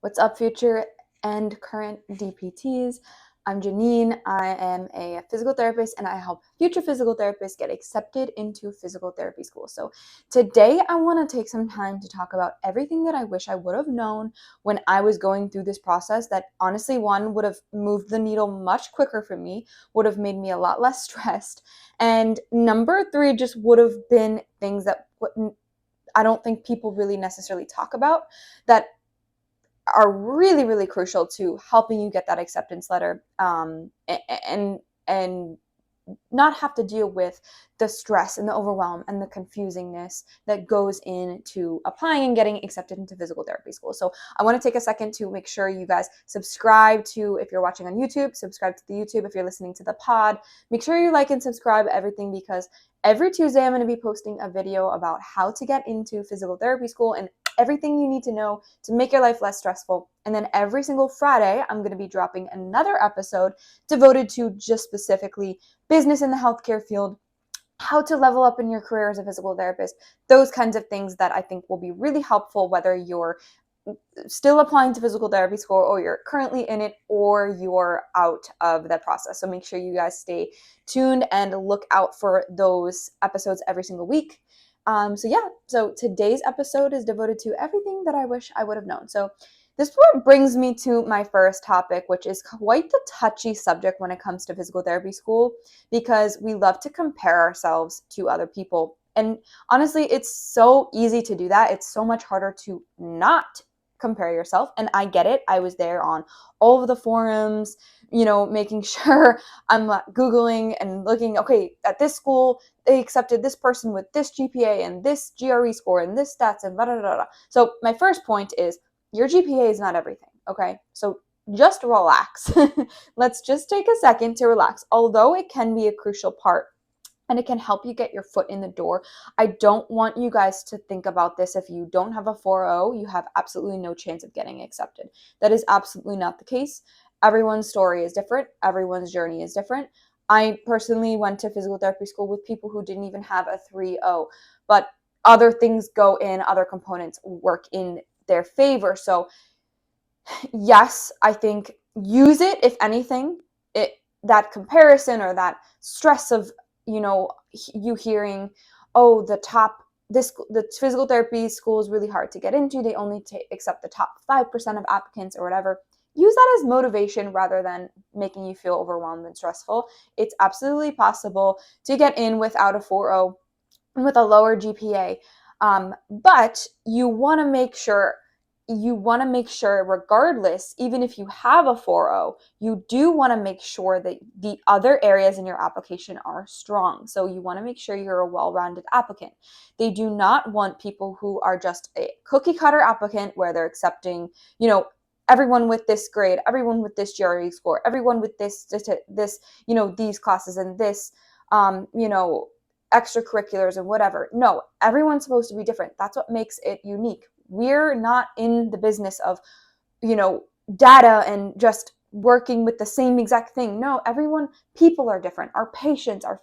What's up, future and current DPTs? I'm Janine. I am a physical therapist and I help future physical therapists get accepted into physical therapy school. So today I want to take some time to talk about everything that I wish I would have known when I was going through this process that honestly, one, would have moved the needle much quicker for me, would have made me a lot less stressed. And number three, just would have been things that I don't think people really necessarily talk about that are really, really crucial to helping you get that acceptance letter, and not have to deal with the stress and the overwhelm and the confusingness that goes into applying and getting accepted into physical therapy school. So I want to take a second to make sure you guys subscribe to, if you're watching on YouTube, subscribe to the YouTube. If you're listening to the pod, make sure you like and subscribe everything, because every Tuesday I'm going to be posting a video about how to get into physical therapy school and everything you need to know to make your life less stressful. And then every single Friday, I'm going to be dropping another episode devoted to just specifically business in the healthcare field, how to level up in your career as a physical therapist, those kinds of things that I think will be really helpful, whether you're still applying to physical therapy school or you're currently in it or you're out of that process. So make sure you guys stay tuned and look out for those episodes every single week. So today's episode is devoted to everything that I wish I would have known. So this brings me to my first topic, which is quite the touchy subject when it comes to physical therapy school, because we love to compare ourselves to other people. And honestly, it's so easy to do that. It's so much harder to not compare yourself. And I get it. I was there on all of the forums, making sure I'm Googling and looking, okay, at this school, they accepted this person with this GPA and this GRE score and this stats and blah, blah, blah, blah. So my first point is, your GPA is not everything, okay? So just relax. Let's just take a second to relax. Although it can be a crucial part and it can help you get your foot in the door, I don't want you guys to think about this. If you don't have a 4.0, you have absolutely no chance of getting accepted. That is absolutely not the case. Everyone's story is different. Everyone's journey is different. I personally went to physical therapy school with people who didn't even have a 3.0, but other things go in, other components work in their favor. So yes, I think use it, if anything, that comparison or that stress of, you hearing, oh, the physical therapy school is really hard to get into. They only accept the top 5% of applicants or whatever. Use that as motivation rather than making you feel overwhelmed and stressful. It's absolutely possible to get in without a 4.0 and with a lower GPA. But you want to make sure regardless, even if you have a 4.0, you do want to make sure that the other areas in your application are strong. So you want to make sure you're a well-rounded applicant. They do not want people who are just a cookie cutter applicant where they're accepting, everyone with this grade, everyone with this GRE score, everyone with this, these classes and this, extracurriculars and whatever. No, everyone's supposed to be different. That's what makes it unique. We're not in the business of, data and just working with the same exact thing. No, people are different. Our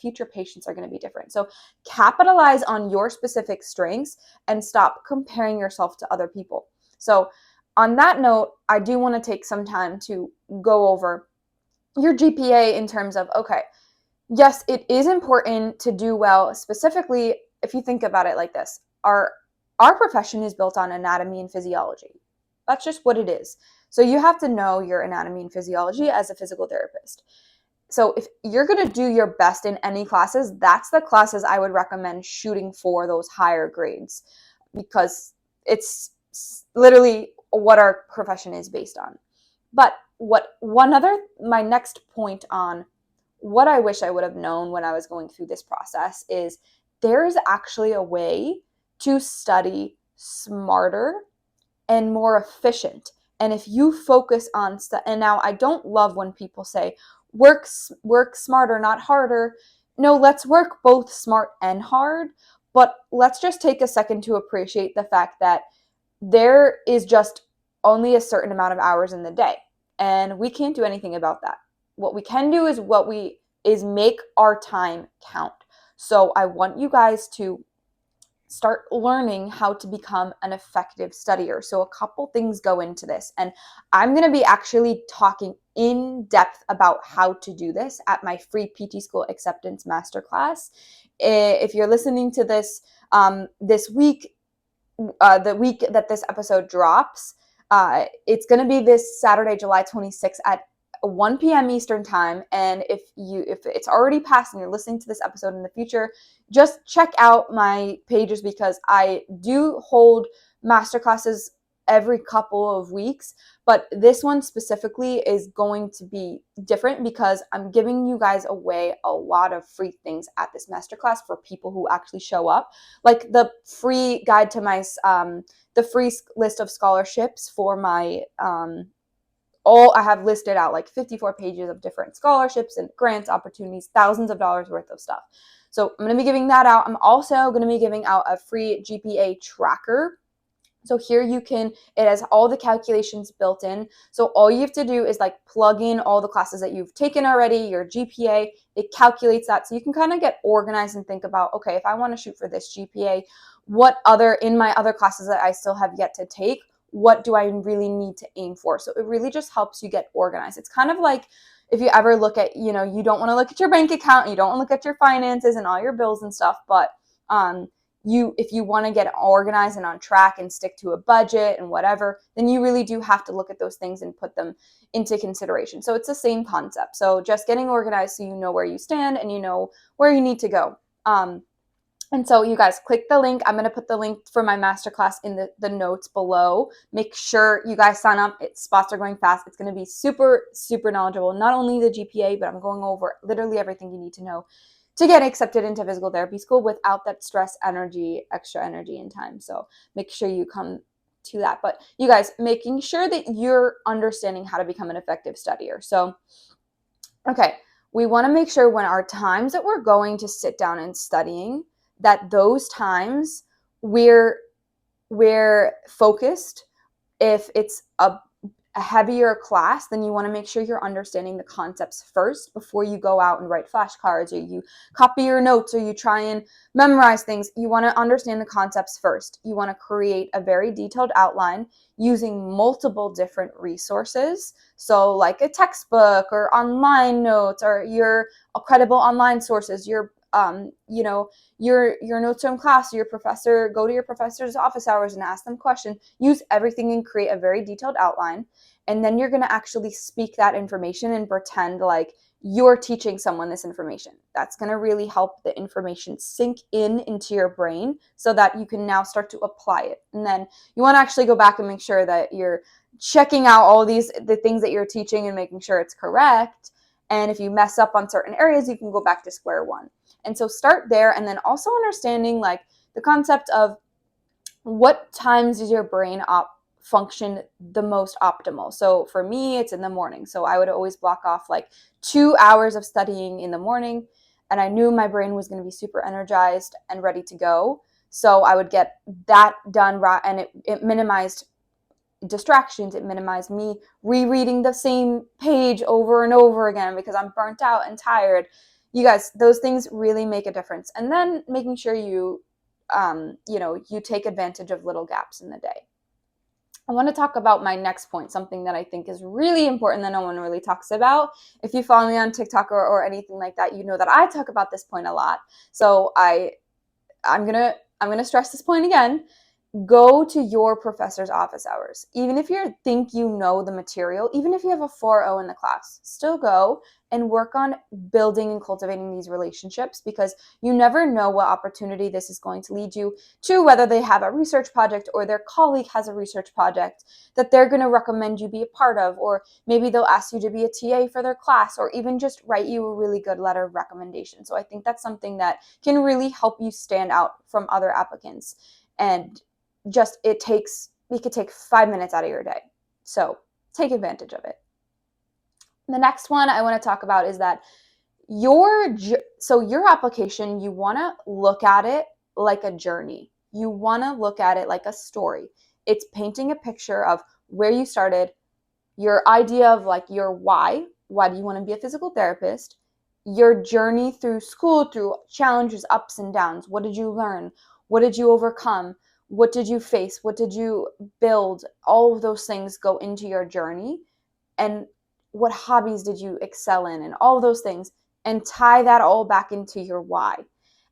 future patients are going to be different. So capitalize on your specific strengths and stop comparing yourself to other people. So on that note, I do want to take some time to go over your GPA in terms of, okay, yes, it is important to do well, specifically if you think about it like this. Our profession is built on anatomy and physiology. That's just what it is. So you have to know your anatomy and physiology as a physical therapist. So if you're going to do your best in any classes, that's the classes I would recommend shooting for those higher grades, because it's literally what our profession is based on. But my next point on what I wish I would have known when I was going through this process is there's actually a way to study smarter and more efficient. And if you focus on and now I don't love when people say work smarter, not harder. No, let's work both smart and hard, but let's just take a second to appreciate the fact that there is just only a certain amount of hours in the day, and we can't do anything about that. What we can do is make our time count. So I want you guys to start learning how to become an effective studier. So a couple things go into this, and I'm going to be actually talking in depth about how to do this at my free PT School Acceptance Masterclass. If you're listening to this this week, the week that this episode drops, it's going to be this Saturday, July 26th at 1 p.m. Eastern time. And if it's already passed and you're listening to this episode in the future, just check out my pages, because I do hold masterclasses every couple of weeks, but this one specifically is going to be different because I'm giving you guys away a lot of free things at this masterclass for people who actually show up, like the free guide to my the free list of scholarships for my I have listed out like 54 pages of different scholarships and grants, opportunities, thousands of dollars worth of stuff. So I'm going to be giving that out. I'm also going to be giving out a free GPA tracker. So here it has all the calculations built in. So all you have to do is like plug in all the classes that you've taken already, your GPA, it calculates that. So you can kind of get organized and think about, okay, if I want to shoot for this GPA, in my other classes that I still have yet to take, what do I really need to aim for? So it really just helps you get organized. It's kind of like if you ever look at, you don't want to look at your bank account, you don't want to look at your finances and all your bills and stuff, but if you want to get organized and on track and stick to a budget and whatever, then you really do have to look at those things and put them into consideration. So it's the same concept. So just getting organized so you know where you stand and you know where you need to go. And so you guys click the link. I'm going to put the link for my masterclass in the notes below. Make sure you guys sign up. Spots are going fast. It's going to be super, super knowledgeable. Not only the GPA, but I'm going over literally everything you need to know to get accepted into physical therapy school without that stress, extra energy and time. So make sure you come to that. But you guys, making sure that you're understanding how to become an effective studier. So, okay, we want to make sure when our times that we're going to sit down and studying, that those times we're focused. If it's a heavier class, then you want to make sure you're understanding the concepts first before you go out and write flashcards or you copy your notes or you try and memorize things. You want to understand the concepts first. You want to create a very detailed outline using multiple different resources. So like a textbook or online notes or your credible online sources, your notes from class, your professor, go to your professor's office hours and ask them questions. Use everything and create a very detailed outline. And then you're going to actually speak that information and pretend like you're teaching someone this information. That's going to really help the information sink into your brain so that you can now start to apply it. And then you want to actually go back and make sure that you're checking out all the things that you're teaching and making sure it's correct. And if you mess up on certain areas, you can go back to square one. And so start there, and then also understanding like the concept of what times does your brain function the most optimal. So for me, it's in the morning. So I would always block off like 2 hours of studying in the morning, and I knew my brain was going to be super energized and ready to go. So I would get that done right, and it minimized distractions. It minimized me rereading the same page over and over again because I'm burnt out and tired. You guys, those things really make a difference. And then making sure you take advantage of little gaps in the day. I want to talk about my next point, something that I think is really important that no one really talks about. If you follow me on TikTok or anything like that, you know that I talk about this point a lot. So I'm gonna stress this point again. Go to your professor's office hours. Even if you think you know the material, even if you have a 4.0 in the class, still go and work on building and cultivating these relationships, because you never know what opportunity this is going to lead you to, whether they have a research project or their colleague has a research project that they're going to recommend you be a part of, or maybe they'll ask you to be a TA for their class, or even just write you a really good letter of recommendation. So I think that's something that can really help you stand out from other applicants. And it could take 5 minutes out of your day. So take advantage of it. The next one I want to talk about is that your application, you want to look at it like a journey. You want to look at it like a story. It's painting a picture of where you started, your idea of like your why. Why do you want to be a physical therapist? Your journey through school, through challenges, ups and downs. What did you learn? What did you overcome? What did you face? What did you build? All of those things go into your journey. And what hobbies did you excel in, and all of those things, and tie that all back into your why.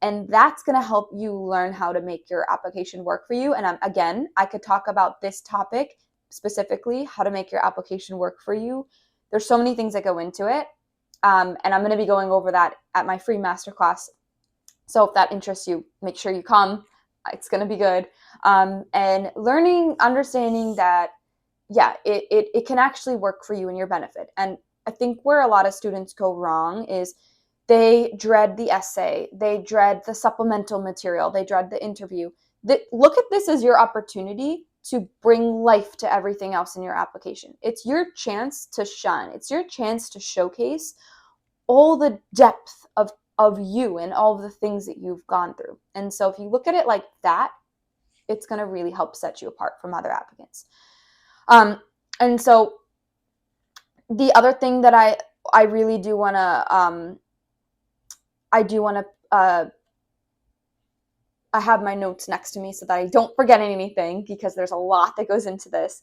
And that's going to help you learn how to make your application work for you. And again, I could talk about this topic specifically, how to make your application work for you. There's so many things that go into it. And I'm going to be going over that at my free masterclass. So if that interests you, make sure you come. It's going to be good. And understanding that, yeah, it can actually work for you and your benefit. And I think where a lot of students go wrong is they dread the essay, they dread the supplemental material, they dread the interview. Look at this as your opportunity to bring life to everything else in your application. It's your chance to shine. It's your chance to showcase all the depth of you and all of the things that you've gone through. And so if you look at it like that, it's going to really help set you apart from other applicants. And so the other thing that I really do want to, I have my notes next to me so that I don't forget anything, because there's a lot that goes into this.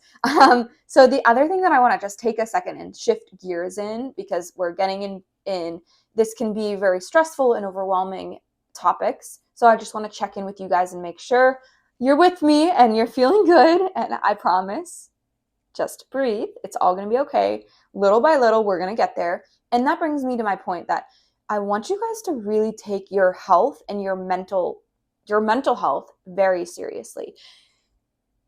So the other thing that I want to just take a second and shift gears in, because we're getting in, this can be very stressful and overwhelming topics. So I just want to check in with you guys and make sure you're with me and you're feeling good. And I promise, just breathe. It's all going to be okay. Little by little, we're going to get there. And that brings me to my point that I want you guys to really take your health and your mental health very seriously.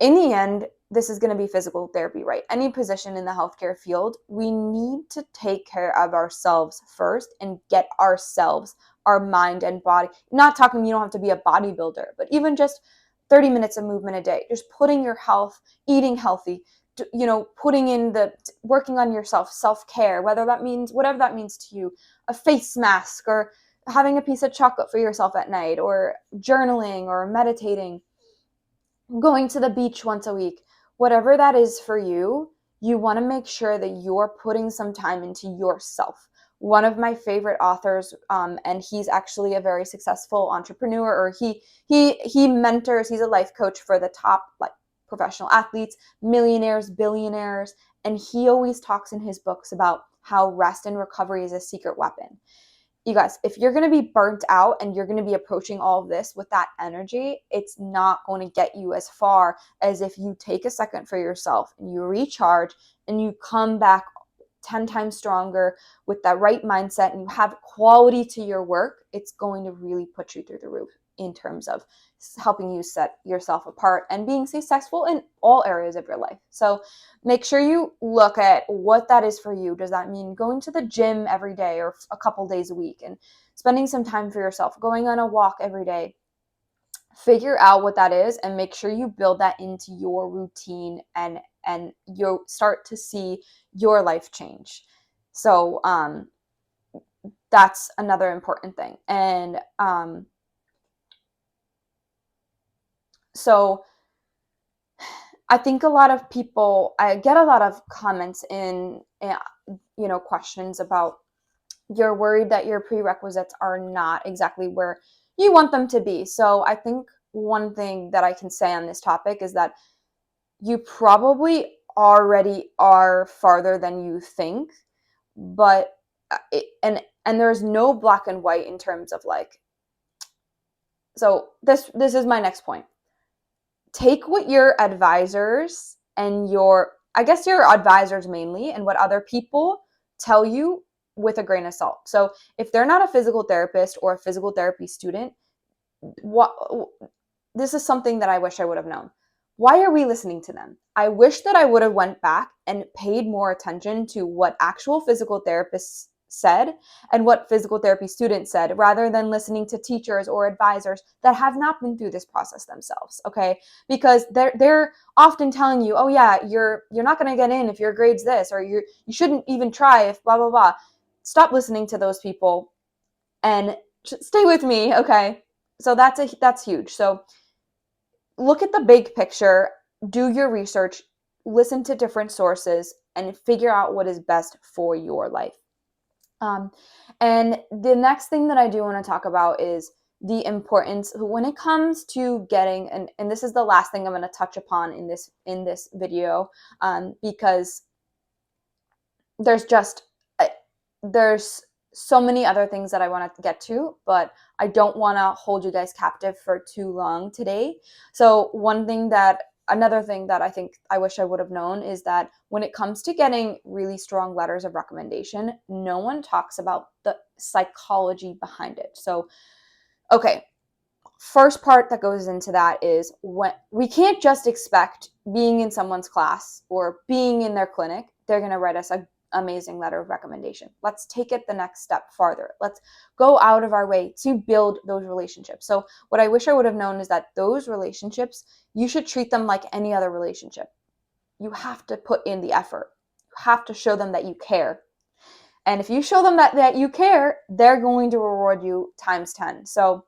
In the end, this is going to be physical therapy, right? Any position in the healthcare field, we need to take care of ourselves first and get ourselves, our mind and body. Not talking, you don't have to be a bodybuilder, but even just 30 minutes of movement a day, just putting your health, eating healthy, putting in working on yourself, self-care, whatever that means to you, a face mask, or having a piece of chocolate for yourself at night, or journaling, or meditating, going to the beach once a week, whatever that is for you, you want to make sure that you're putting some time into yourself. One of my favorite authors, and he's actually a very successful entrepreneur, or he mentors, he's a life coach for the top professional athletes, millionaires, billionaires, and he always talks in his books about how rest and recovery is a secret weapon. You guys, if you're going to be burnt out and you're going to be approaching all of this with that energy, it's not going to get you as far as if you take a second for yourself and you recharge and you come back 10 times stronger with that right mindset and you have quality to your work. It's going to really put you through the roof in terms of helping you set yourself apart and being successful in all areas of your life. So make sure you look at what that is for you. Does that mean going to the gym every day or a couple days a week and spending some time for yourself, going on a walk every day? Figure out what that is and make sure you build that into your routine, and you'll start to see your life change. So that's another important thing. And so I think a lot of people, I get a lot of comments in, questions about, you're worried that your prerequisites are not exactly where you want them to be. So I think one thing that I can say on this topic is that you probably already are farther than you think, but and there's no black and white in terms of so this is my next point. Take what your advisors and your advisors mainly, and what other people tell you with a grain of salt. So if they're not a physical therapist or a physical therapy student, this is something that I wish I would have known. Why are we listening to them? I wish that I would have went back and paid more attention to what actual physical therapists said and what physical therapy students said, rather than listening to teachers or advisors that have not been through this process themselves, okay? Because they're often telling you, oh yeah, you're not going to get in if your grade's this, or you shouldn't even try if blah, blah, blah. Stop listening to those people and stay with me, okay? So that's huge. So look at the big picture, do your research, listen to different sources, and figure out what is best for your life. And the next thing that I do want to talk about is the importance when it comes to getting, and this is the last thing I'm going to touch upon in this video, because there's just there's so many other things that I want to get to, but I don't want to hold you guys captive for too long today. So another thing that I think I wish I would have known is that when it comes to getting really strong letters of recommendation, no one talks about the psychology behind it. So, okay, first part that goes into that is when we can't just expect being in someone's class or being in their clinic, they're going to write us an amazing letter of recommendation. Let's take it the next step farther. Let's go out of our way to build those relationships. So what I wish I would have known is that those relationships, you should treat them like any other relationship. You have to put in the effort. You have to show them that you care. And if you show them that you care, they're going to reward you times 10. So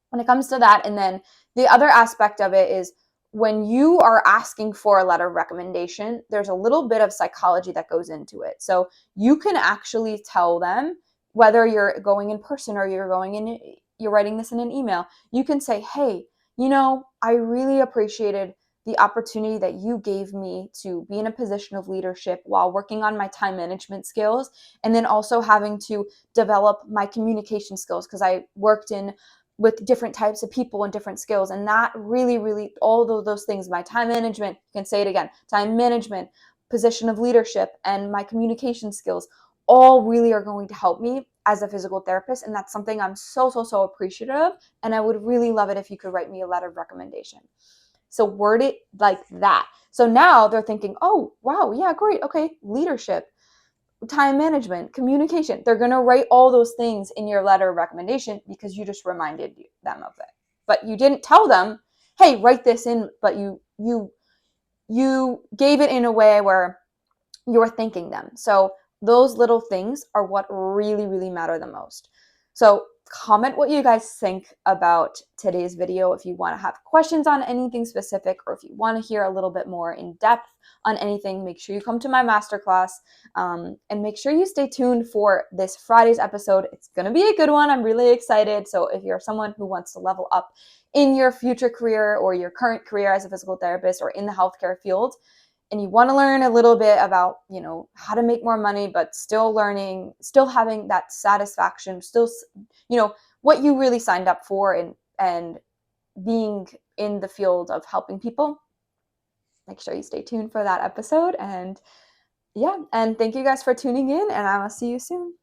when it comes to that, and then the other aspect of it is when you are asking for a letter of recommendation, there's a little bit of psychology that goes into it. So you can actually tell them, whether you're going in person or you're writing this in an email, you can say, hey, I really appreciated the opportunity that you gave me to be in a position of leadership while working on my time management skills, and then also having to develop my communication skills, because I worked with different types of people and different skills. And that really, really, all of those things, my time management, you can say it again, time management, position of leadership, and my communication skills, all really are going to help me as a physical therapist. And that's something I'm so, so, so appreciative of. And I would really love it if you could write me a letter of recommendation. So word it like that. So now they're thinking, oh, wow, yeah, great. Okay, leadership, time management, communication. They're going to write all those things in your letter of recommendation because you just reminded them of it. But you didn't tell them, hey, write this in, but you gave it in a way where you're thanking them. So those little things are what really, really matter the most. So comment what you guys think about today's video. If you want to have questions on anything specific, or if you want to hear a little bit more in depth on anything, make sure you come to my masterclass, and make sure you stay tuned for this Friday's episode. It's going to be a good one. I'm really excited. So if you're someone who wants to level up in your future career or your current career as a physical therapist or in the healthcare field, and you want to learn a little bit about, how to make more money, but still learning, still having that satisfaction, still, what you really signed up for, and being in the field of helping people, make sure you stay tuned for that episode. And yeah, and thank you guys for tuning in, and I will see you soon.